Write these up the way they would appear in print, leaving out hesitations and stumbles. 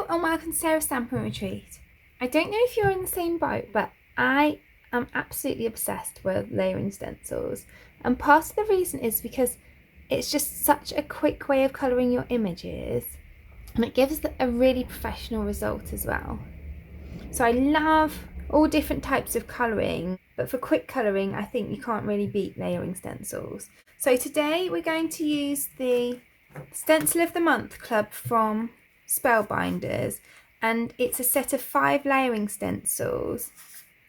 and welcome to Sarah's Stamping Retreat. I don't know if you're in the same boat, but I am absolutely obsessed with layering stencils, and part of the reason is because it's just such a quick way of colouring your images, and it gives a really professional result as well. So I love all different types of colouring, but for quick colouring I think you can't really beat layering stencils. So today we're going to use the Stencil of the Month Club from Spellbinders, and it's a set of 5 layering stencils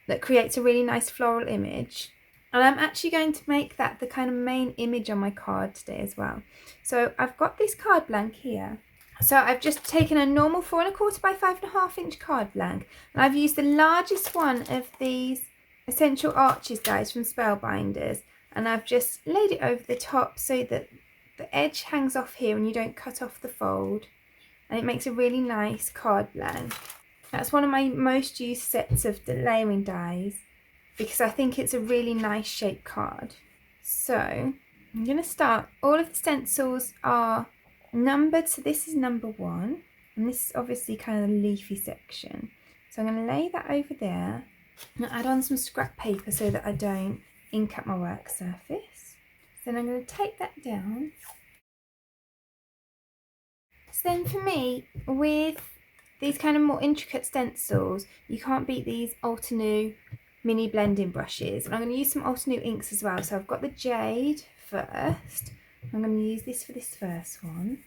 that creates a really nice floral image, and I'm actually going to make that the kind of main image on my card today as well. So I've got this card blank here. So I've just taken a normal 4 1/4 by 5.5 inch card blank, and I've used the largest one of these Essential Arches dies from Spellbinders, and I've just laid it over the top so that the edge hangs off here and you don't cut off the fold, and it makes a really nice card blank. That's one of my most used sets of the layering dies because I think it's a really nice shaped card. So I'm going to start. All of the stencils are numbered, so this is number 1, and this is obviously kind of the leafy section. So I'm going to lay that over there and add on some scrap paper so that I don't ink up my work surface. Then I'm going to take that down. So then for me, with these kind of more intricate stencils, you can't beat these Altenew mini blending brushes. And I'm going to use some Altenew inks as well. So I've got the Jade first. I'm going to use this for this first one.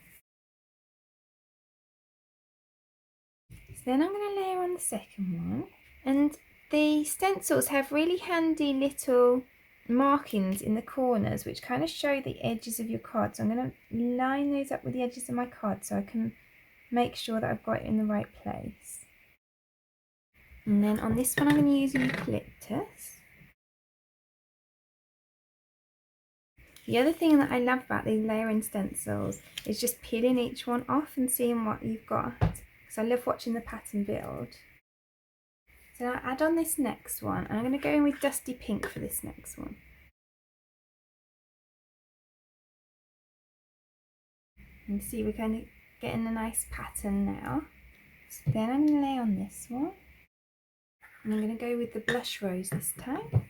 So then I'm going to layer on the second one. And the stencils have really handy little markings in the corners which kind of show the edges of your card. So I'm going to line those up with the edges of my card so I can make sure that I've got it in the right place. And then on this one I'm going to use Eucalyptus. The other thing that I love about these layering stencils is just peeling each one off and seeing what you've got, because I love watching the pattern build. So now I'll add on this next one, and I'm going to go in with Dusty Pink for this next one. And see, we're kind of getting a nice pattern now. So then I'm going to lay on this one, and I'm going to go with the Blush Rose this time.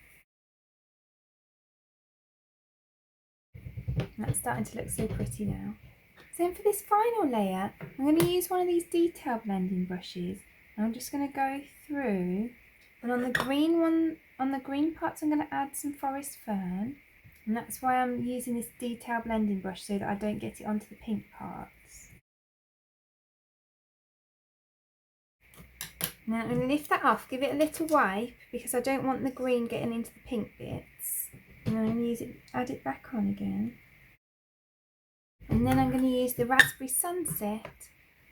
That's starting to look so pretty now. So then for this final layer, I'm going to use one of these detail blending brushes. I'm just going to go through, and on the green one, on the green parts I'm going to add some Forest Fern, and that's why I'm using this detail blending brush so that I don't get it onto the pink parts. Now I'm going to lift that off, give it a little wipe because I don't want the green getting into the pink bits, and then I'm going to add it back on again, and then I'm going to use the Raspberry Sunset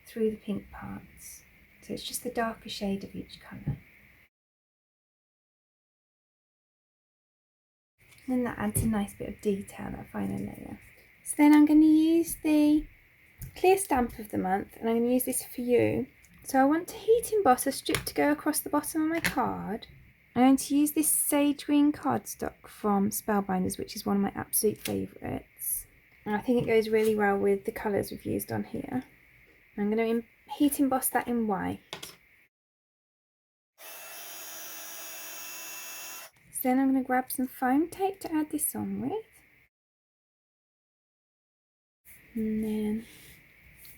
through the pink parts. So it's just the darker shade of each colour. And then that adds a nice bit of detail, that final layer. So then I'm going to use the clear stamp of the month, and I'm going to use this for you. So I want to heat emboss a strip to go across the bottom of my card. I'm going to use this Sage Green cardstock from Spellbinders, which is one of my absolute favourites. And I think it goes really well with the colours we've used on here. I'm going to heat emboss that in white. So then I'm going to grab some foam tape to add this on with. And then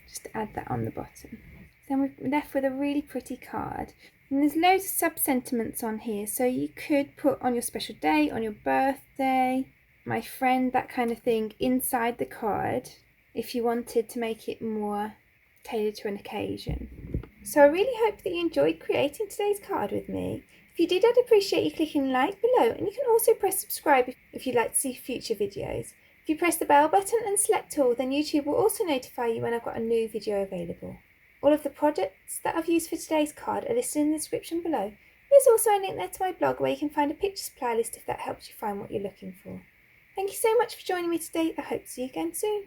just add that on the bottom. Then we're left with a really pretty card. And there's loads of sub-sentiments on here. So you could put on your special day, on your birthday, my friend, that kind of thing inside the card if you wanted to make it more tailored to an occasion. So I really hope that you enjoyed creating today's card with me. If you did, I'd appreciate you clicking like below, and you can also press subscribe if you'd like to see future videos. If you press the bell button and select all, then YouTube will also notify you when I've got a new video available. All of the projects that I've used for today's card are listed in the description below. There's also a link there to my blog where you can find a pictures playlist if that helps you find what you're looking for. Thank you so much for joining me today. I hope to see you again soon.